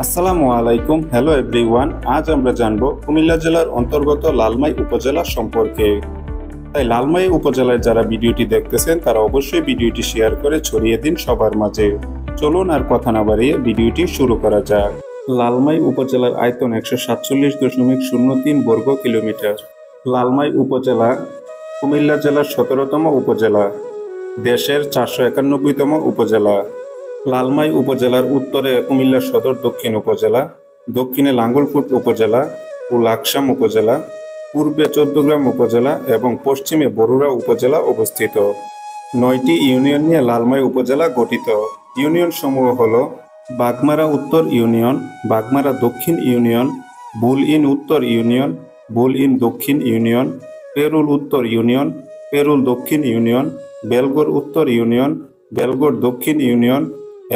আসসালামু আলাইকুম। Hello everyone. আজ আমরা জানব কুমিল্লা জেলার অন্তর্গত লালমাই উপজেলা সম্পর্কে। তাই লালমাই উপজেলায় যারা ভিডিওটি দেখতেছেন তারা অবশ্যই ভিডিওটি শেয়ার করে ছড়িয়ে দিন সবার মাঝে। চলুন আর কথা না বাড়িয়ে ভিডিওটি শুরু করা যাক। লালমাই উপজেলার আয়তন ১৪৭.০৩ বর্গ কিলোমিটার। লালমাই উপজেলা কুমিল্লা জেলার ১৭তম উপজেলা, দেশের ৪৯১তম উপজেলা। লালমাই উপজেলার উত্তরে কুমিল্লা সদর দক্ষিণ উপজেলা, দক্ষিণে লাঙ্গলকোট উপজেলা ও লাকসাম উপজেলা, পূর্বে চৌদ্দগ্রাম উপজেলা এবং পশ্চিমে বরুড়া উপজেলা অবস্থিত। ৯টি ইউনিয়ন নিয়ে লালমাই উপজেলা গঠিত। ইউনিয়ন সমূহ হল বাগমারা উত্তর ইউনিয়ন, বাগমারা দক্ষিণ ইউনিয়ন, বুল-ইন উত্তর ইউনিয়ন, বুল-ইন দক্ষিণ ইউনিয়ন, পেরুল উত্তর ইউনিয়ন, পেরুল দক্ষিণ ইউনিয়ন, বেলগড় উত্তর ইউনিয়ন, বেলগড় দক্ষিণ ইউনিয়ন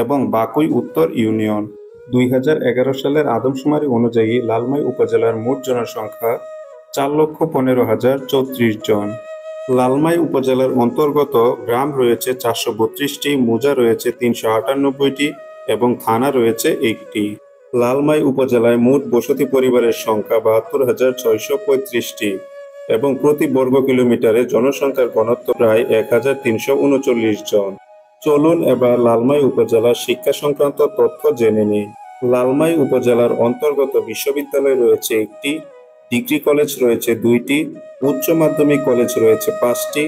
এবং বাকুই উত্তর ইউনিয়ন। ২০১১ সালের আদমশুমারি অনুযায়ী লালমাই উপজেলার মোট জনসংখ্যা ৪,১৫,০৩৪ জন। লালমাই উপজেলার অন্তর্গত গ্রাম রয়েছে ৪৩২টি, মৌজা রয়েছে ৩৯৮টি এবং থানা রয়েছে ১টি। লালমাই উপজেলায় মোট বসতি পরিবারের সংখ্যা ৭২,৬৩৫টি এবং প্রতি বর্গ কিলোমিটারে জনসংখ্যার ঘনত্ব প্রায় ১,৩৩৯ জন। চলুন এবার লালমাই উপজেলার শিক্ষা সংক্রান্ত তথ্য জেনে নিই। লালমাই উপজেলার অন্তর্গত বিশ্ববিদ্যালয় রয়েছে একটি, ডিগ্রি কলেজ রয়েছে ২টি, উচ্চ মাধ্যমিক কলেজ রয়েছে ৫টি,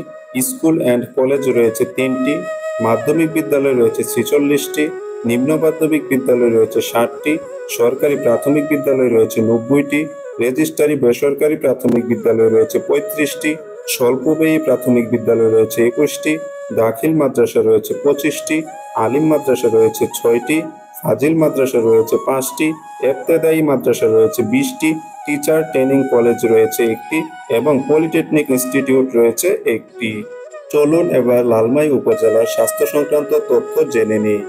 স্কুল অ্যান্ড কলেজ রয়েছে ৩টি, মাধ্যমিক বিদ্যালয় রয়েছে ৪৬টি, নিম্ন মাধ্যমিক বিদ্যালয় রয়েছে ৬০টি, সরকারি প্রাথমিক বিদ্যালয় রয়েছে ৯০টি, রেজিস্ট্রারি বেসরকারি প্রাথমিক বিদ্যালয় রয়েছে ৩৫টি, স্বল্পব্যয়ী প্রাথমিক বিদ্যালয় রয়েছে ২১টি, দাখিল মাদ্রাসা রয়েছে ২৫টি, আলিম মাদ্রাসা রয়েছে ৬টি, ফাজিল মাদ্রাসা রয়েছে ৫টি, ইবতেদায়ী মাদ্রাসা রয়েছে ২০টি, টিচার ট্রেনিং কলেজ রয়েছে ১টি এবং পলিটেকনিক ইনস্টিটিউট রয়েছে ১টি। চলুন এবার লালমাই উপজেলার স্বাস্থ্য সংক্রান্ত তথ্য জেনে নিই।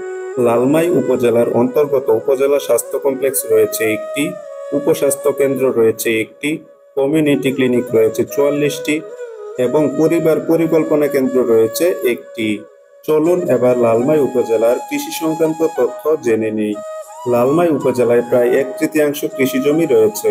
লালমাই উপজেলার অন্তর্গত উপজেলা স্বাস্থ্য কমপ্লেক্স রয়েছে একটি, উপস্বাস্থ্য কেন্দ্র রয়েছে একটি, কমিউনিটি ক্লিনিক রয়েছে ৪৪টি এবং পরিবার পরিকল্পনা কেন্দ্র রয়েছে একটি। চলুন এবার লালমাই উপজেলার কৃষি সংক্রান্ত তথ্য জেনে নিই। লালমাই উপজেলায় প্রায় ১/৩ কৃষি জমি রয়েছে।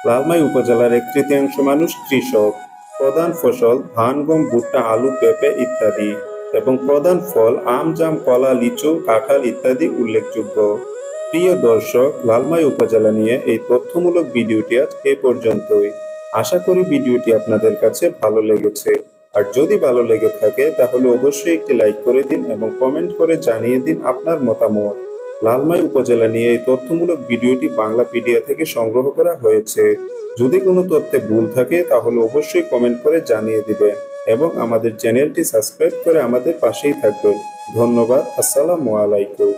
লালমাই উপজেলার ১/৩ মানুষ কৃষক। প্রধান ফসল ধান, গম, ভুট্টা, আলু, পেঁপে ইত্যাদি এবং প্রধান ফল আম, জাম, কলা, লিচু, কাঁঠাল ইত্যাদি উল্লেখযোগ্য। প্রিয় দর্শক, লালমাই উপজেলা নিয়ে এই তথ্যমূলক ভিডিওটি আজ এ পর্যন্তই। আশা করি ভিডিওটি আপনাদের কাছে ভালো লেগেছে। আর যদি ভালো লেগে থাকে তাহলে অবশ্যই একটি লাইক করে দিন এবং কমেন্ট করে জানিয়ে দিন আপনার মতামত। লালমাই উপজেলা নিয়ে এই তথ্যমূলক ভিডিওটি বাংলাপিডিয়া থেকে সংগ্রহ করা হয়েছে। যদি কোনো তথ্যে ভুল থাকে তাহলে অবশ্যই কমেন্ট করে জানিয়ে দিবেন এবং আমাদের চ্যানেলটি সাবস্ক্রাইব করে আমাদের পাশেই থাকবেন। ধন্যবাদ। আসসালামু আলাইকুম।